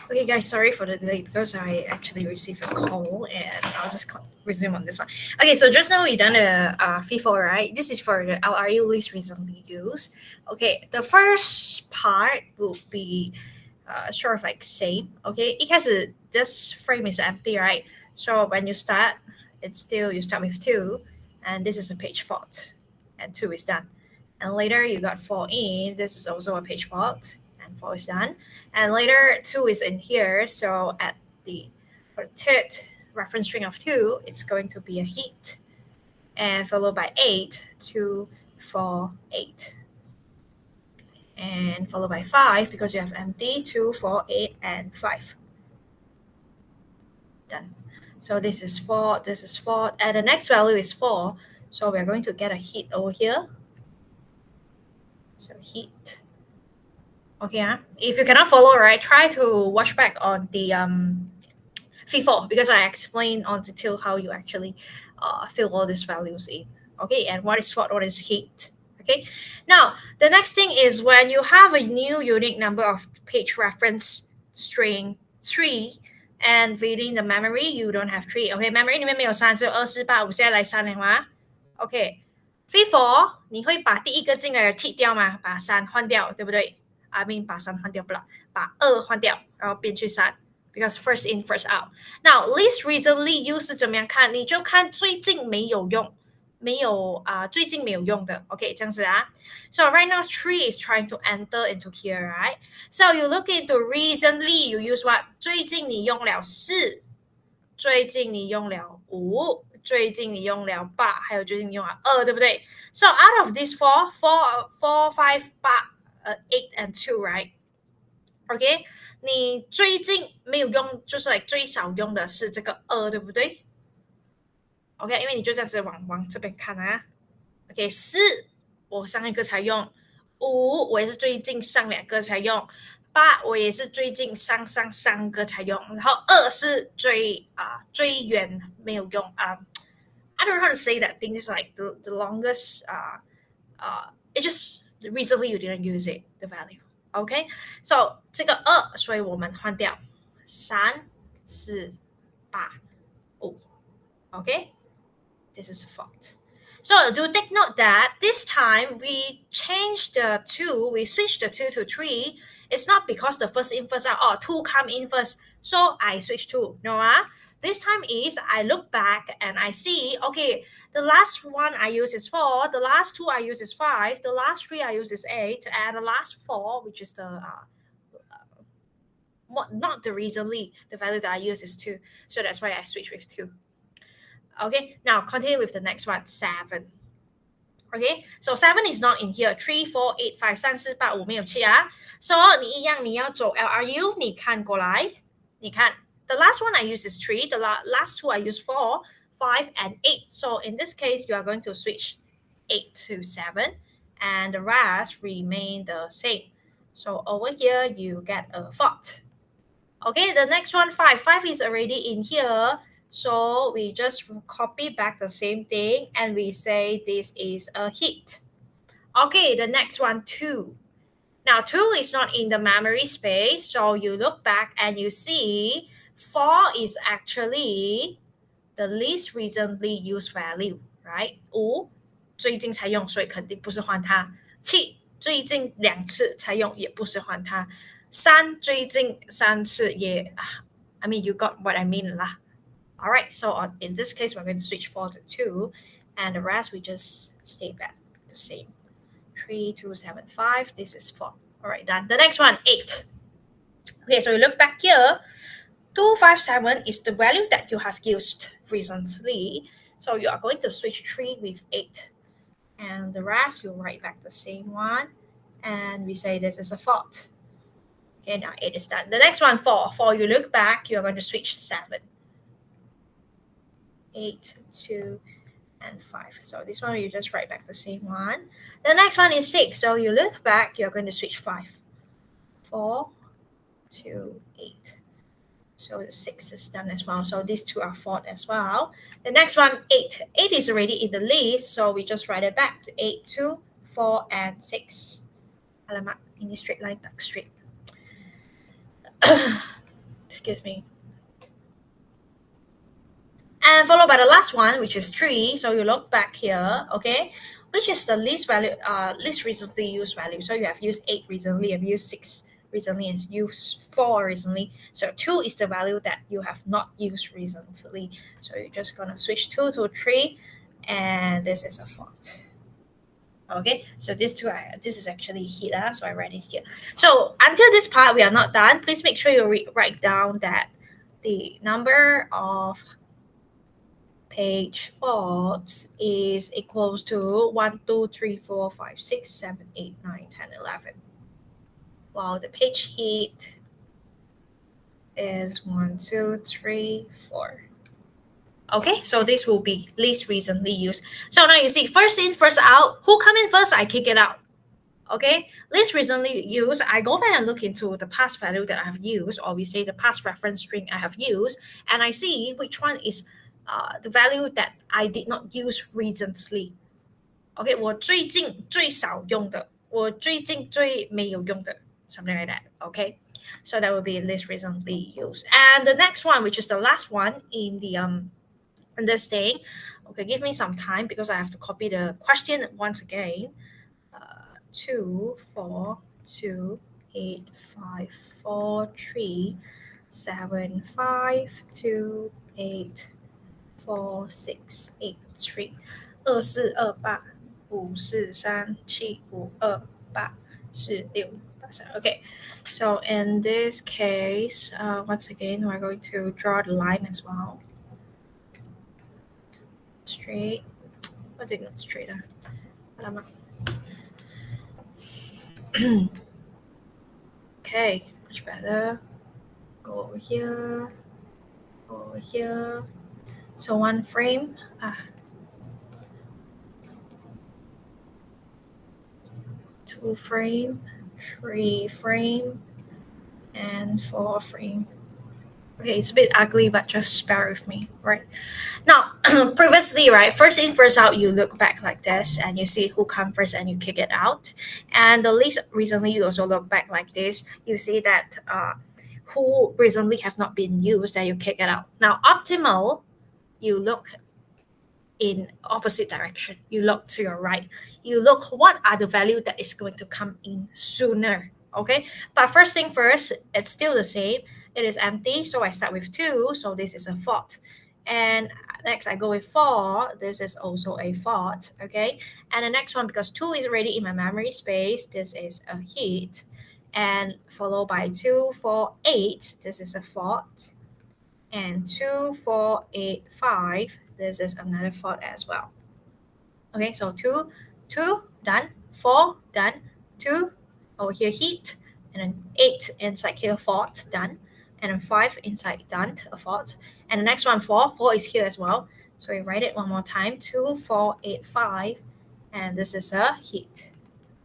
Okay, guys, sorry for the delay because I actually received a call and I'll just resume on this one. Okay, so just now we done a FIFO, right? This is for the LRU list recently used. Okay, the first part will be sort of like same. Okay, it has a this frame is empty, right? So when you start, it's still you start with two, and this is a page fault, and two is done. And later you got four in. This is also a page fault, and four is done. And later two is in here. So at the for the third reference string of two, it's going to be a heat, and followed by 8, 2, 4, 8, and followed by 5 because you have empty 2, 4, 8, and 5. Done. So this is 4, this is 4, and the next value is 4. So we're going to get a heat over here. So heat. Okay, if you cannot follow, right, try to watch back on the FIFO because I explained on detail how you actually fill all these values in. Okay, and what is fault, what is heat. Okay, now the next thing is when you have a new unique number of page reference string 3 and within the memory you don't have 3. Okay, memory 里面没有3，只有2、4、8、5，现在来3了吗？ OK， FIFO 你会把第一个进来的剔掉吗？把3换掉，对不对？I mean 把3换掉不了，把2换掉，然后变去3。Because first in, first out. Now, least recently use 是怎么样看？你就看最近没有用，没有最近没有用的。OK， 这样子啊。So right now, 3 is trying to enter into here, right? So you look into recently, you use what? 最近你用了4，最近你用了5，最近你用了8，还有最近你用了2，对不对？ So out of these 4, 5, 8, 8 and 2, right? OK， 你最近没有用，就是最少用的是这个2，对不对 ？OK， 因为你就这样子往这边看啊。OK， 4我上一个才用，5我也是最近上2个才用，8我也是最近上3个才用，然后2是最远没有用啊。I don't know how to say that thing. It's like the longest. It just recently you didn't use it. The value. OK, so 这个2，所以我们换掉3、4、8、5。OK, this is a fault. So do take note that this time we changed the 2, we switched the 2 to 3. It's not because the first in, first out, or 2 come in first, so I switch 2. No, this time is I look back and I see, okay, the last one I use is 4, the last 2 I use is 5, the last 3 I use is 8, and the last 4, which is the not the recently, the value that I use is 2. So that's why I switch with 2. Okay, now continue with the next one, 7. Okay, so 7 is not in here. 3, 4, 8, 5, 3, 4, 8, 5没有去啊。So 你一样你要走 LRU， 你看过来，你看 the last one I use is 3, the last 2 I use 4, 5, and 8. So in this case, you are going to switch 8 to 7, and the rest remain the same. So over here, you get a fault. Okay, the next one, 5. 5 is already in here. So we just copy back the same thing and we say this is a heat. Okay, the next one, 2. Now 2 is not in the memory space. So you look back and you see 4 is actually the least recently used value, right? 5最近才用，所以肯定不是换它。7最近2次才用，也不是换它。3最近3次也 I mean, you got what I mean lah. All right, so in this case, we're going to switch 4 to 2, and the rest we just stay back the same. 3, 2, 7, 5. This is 4. All right, done. The next one, 8. Okay, so you look back here. 257 is the value that you have used recently. So you are going to switch 3 with 8. And the rest, you write back the same one. And we say this is a fault. Okay, now 8 is done. The next one, 4. 4, you look back, you're going to switch 7. 8, 2, and 5. So this one, you just write back the same one. The next one is 6. So you look back, you're going to switch 5. 4, 2, 8. So the 6 is done as well. So these two are fault as well. The next one, 8. 8 is already in the list. So we just write it back to 8, 2, 4, and 6. Alamak, ini straight line, tak straight. excuse me. And followed by the last one, which is 3. So you look back here, okay, which is the least value, least recently used value. So you have used 8 recently, you have used 6 recently, and used 4 recently. So 2 is the value that you have not used recently. So you're just gonna switch 2 to 3, and this is a font. Okay, so this is actually heat, so I write it here. So until this part we are not done. Please make sure you write down that the number of page faults is equals to 1, 2, 3, 4, 5, 6, 7, 8, 9, 10, 11. While the page heat is 1, 2, 3, 4. Okay, so this will be least recently used. So now you see, first in, first out. Who come in first, I kick it out. Okay, least recently used, I go back and look into the past value that I have used, or we say the past reference string I have used, and I see which one is the value that I did not use recently. Okay, 我最近最少用的，我最近最没有用的 something like that. Okay, so that will be least recently used. And the next one, which is the last one in the in this thing. Okay, give me some time because I have to copy the question once again. 2, 4, 2, 8, 5, 4, 3, 7, 5, 2, 8, 4, 6, 8, 3. 2 4 2 8 5 4 3 7 5 2 8 4 6 8 3. Okay, so in this case, once again, we're going to draw the line as well. Straight. What's it not straight? Okay, much better. Go over here. Go over here. So 1 frame. 2 frame, 3 frame, and 4 frame. Okay, it's a bit ugly, but just bear with me, right? Now, previously, right, first in, first out, you look back like this, and you see who come first, and you kick it out. And the least recently, you also look back like this. You see that who recently have not been used, and you kick it out. Now, optimal, you look in opposite direction. You look to your right. You look what are the value that is going to come in sooner. Okay, but first thing first, it's still the same. It is empty, so I start with 2, so this is a fault. And next I go with 4, this is also a fault. Okay, and the next one, because 2 is already in my memory space, this is a heat, and followed by 2, 4, 8, this is a fault, and 2, 4, 8, 5, this is another fault as well. Okay, so 2, 2, done, 4, done, 2, over here heat, and then 8 inside here fault, done, and then 5 inside done, a fault, and the next one 4, 4 is here as well, so we write it one more time, 2, 4, 8, 5, and this is a heat.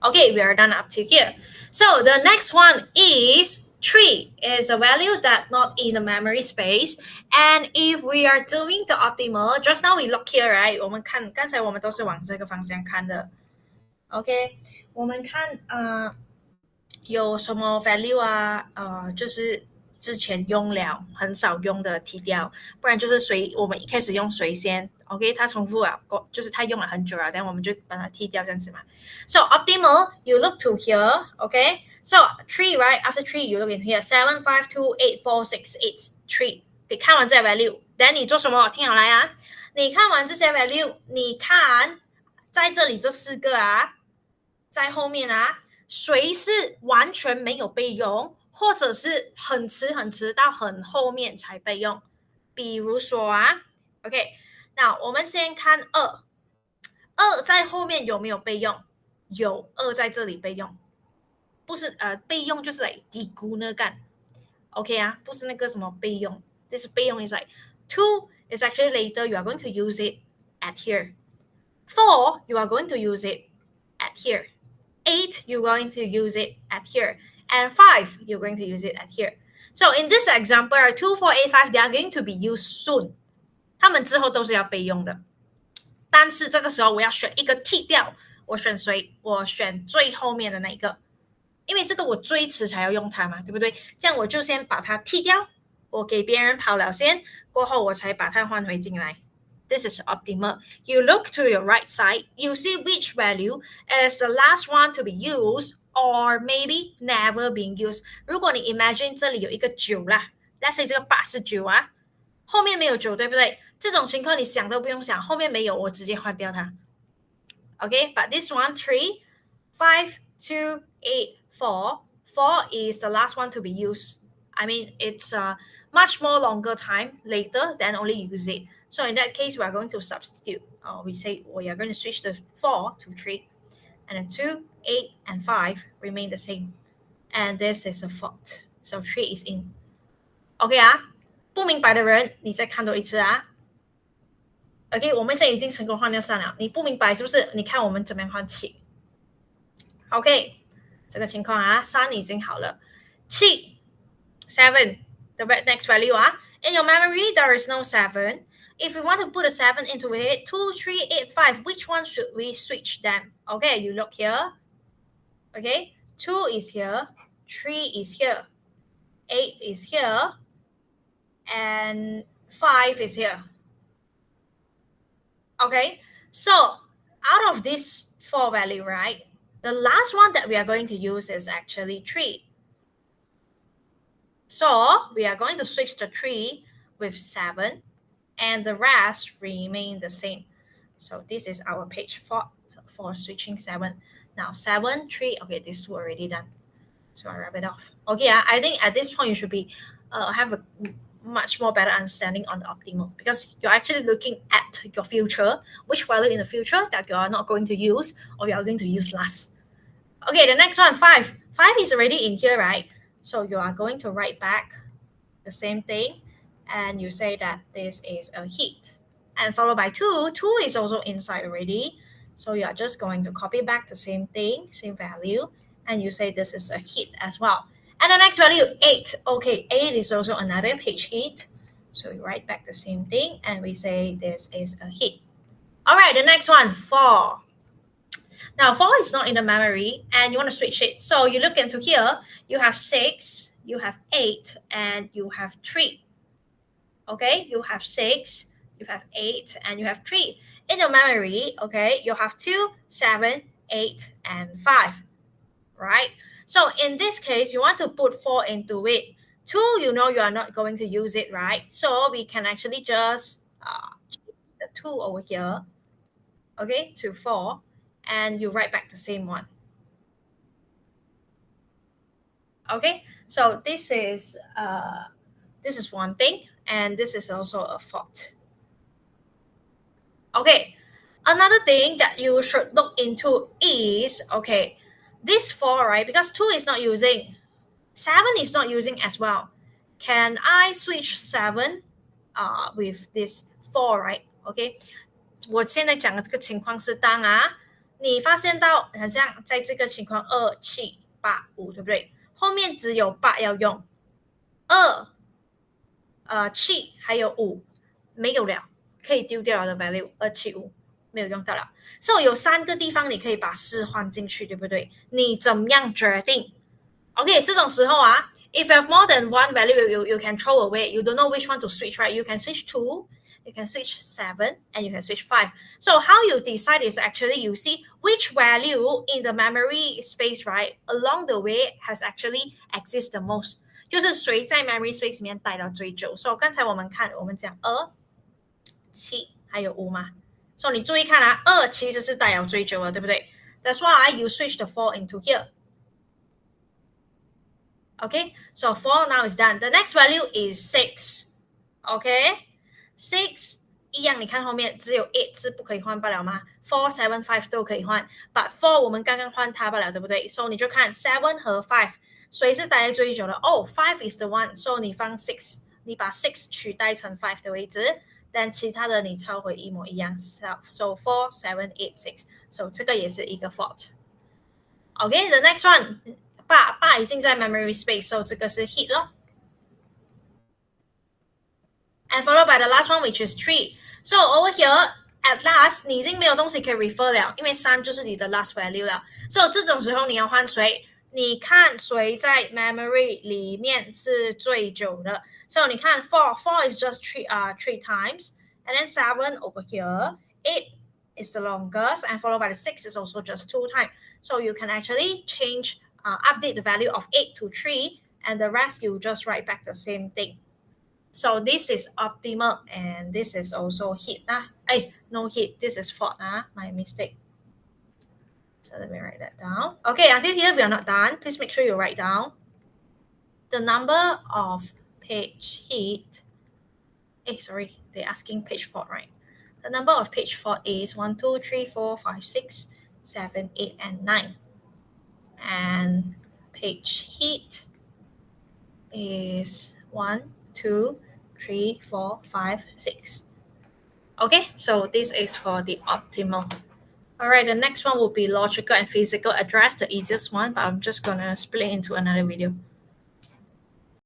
Okay, we are done up to here. So the next one is 3 is a value that not in the memory space. And if we are doing the optimal, just now we look here, right? 我们看刚才我们都是往这个方向看的。OK， 我们看有什么 value 啊？就是之前用了很少用的踢掉，不然就是谁我们一开始用谁先 ，OK， 它重复了，就是它用了很久了，这样我们就把它踢掉这样子嘛。So optimal, you look to here, okay? So 3, right? After 3, you look in here. 7, 5, 2, 8, 4, 6, 8, 3. 你看完这些 value，then 你做什么？听好来啊！你看完这些 value， 你看在这里这4个啊，在后面啊，谁是完全没有被用？或者是很迟到很后面才被用，比如说啊 ，OK， 那我们先看2， 2在后面有没有备用？有，2在这里备用，不是备用就是like digunakan，OK 啊，不是那个什么备用，这是备用 is like 2 is actually later you are going to use it at here. 4 you are going to use it at here. 8 you're going to use it at here. And 5, you're going to use it at here. So in this example, 2, 4, 8, 5, they are going to be used soon. 它们之后都是要备用的。但是这个时候我要选一个剔掉，我选谁？我选最后面的那一个，因为这个我追迟才要用它嘛，对不对？这样我就先把它剔掉，我给别人跑了先，过后我才把它换回进来。This is optimal. You look to your right side, you see which value is the last one to be used or maybe never being used. 如果你 imagine 这里有一个9啦 let's say 这个8是9啊，后面没有9对不对？这种情况你想都不用想，后面没有我直接换掉它。Okay, but this one 3, 5, 2, 8, 4. 4 is the last one to be used. I mean, it's a much more longer time later than only use it. So in that case, we are going to substitute. We say we are going to switch the 4 to 3. And then 2, 8, and 5 remain the same. And this is a fault. So 3 is in. OK 啊，不明白的人，你再看多一次啊。OK， 我们现在已经成功换掉3了。你不明白是不是？你看我们怎么样换7。OK， 这个情况啊，3已经好了。7 7 the next value 啊。In your memory, there is no 7. If we want to put a 7 into it, 2, 3, 8, 5, which one should we switch them? Okay, you look here. Okay, 2 is here, 3 is here, 8 is here, and 5 is here. Okay, so out of this 4 value, right, the last one that we are going to use is actually 3. So we are going to switch the 3 with 7, and the rest remain the same. So this is our page for switching 7. Now 7, 3, okay, these two already done. So I wrap it off. Okay, I think at this point you should be have a much more better understanding on the optimal, because you're actually looking at your future, which value in the future that you are not going to use or you are going to use last. Okay, the next one, 5. 5 is already in here, right? So you are going to write back the same thing, and you say that this is a heat. And followed by 2. 2 is also inside already. So you are just going to copy back the same thing, same value, and you say this is a heat as well. And the next value, 8. Okay, 8 is also another page heat. So we write back the same thing, and we say this is a heat. All right, the next one, 4. Now, 4 is not in the memory, and you want to switch it. So you look into here, you have 6, you have 8, and you have 3. Okay, you have 6, you have 8, and you have 3. In your memory, okay, you have 2, 7, 8, and 5, right? So in this case, you want to put 4 into it. 2, you know you are not going to use it, right? So we can actually just change the 2 over here, okay, to 4, and you write back the same one. Okay, so this is one thing, and this is also a fault. Okay, another thing that you should look into is, okay, this 4, right? Because 2 is not using, 7 is not using as well. Can I switch 7 with this 4, right? Okay, 我现在讲的这个情况是当你发现到好像在这个情况2、7、8、5，对不对？后面只有8要用，2、7还有5没有了，可以丢掉了的 value 2、7、5没有用到了。所以有3个地方你可以把4换进去，对不对？你怎么样决定 ？OK， 这种时候if you have more than one value, you can throw away. You don't know which one to switch, right? You can switch 2, you can switch 7, and you can switch 5. So how you decide is actually you see which value in the memory space, right, along the way has actually exist the most. 就是谁在 memory space 里面待到最久。所以刚才我们讲2、7还有5嘛。所以你注意看2其实是待了最久的，对不对？ That's why you switch the 4 into here. Okay, so 4 now is done. The next value is 6. Okay, 6一样，你看后面只有8是不可以换罢了吗？ 4, 7, 5都可以换 ，but 4我们刚刚换它罢了，对不对？ So 你就看7和5，谁是待最久的？ Oh, 5 is the one. So 你放6，你把6取代成5的位置，但其他的你抄回一模一样。So 4, 7, 8, 6. So 这个也是一个 fault. Okay, the next one. 8已经在 memory space, so 这个是 heat 咯。And followed by the last one, which is 3. So over here, at last, 你已经没有东西可以 refer 了，因为3就是你的 last value 了。所以这种时候你要换谁？你看谁在 memory 里面是最久的。So 你看 four is just three times, and then 7 over here, 8 is the longest, and followed by the 6 is also just 2 times. So you can actually update the value of 8 to 3, and the rest you just write back the same thing. So this is optimal, and this is also hit. No hit. This is fault. My mistake. So let me write that down. Okay, until here we are not done. Please make sure you write down the number of page hit. Sorry, they're asking page fault, right? The number of page fault is 1, 2, 3, 4, 5, 6, 7, 8, and 9. And page hit is 1, 2, 3, 4, 5, 6. Okay, so this is for the optimal. All right, the next one will be logical and physical address, the easiest one, but I'm just gonna split it into another video.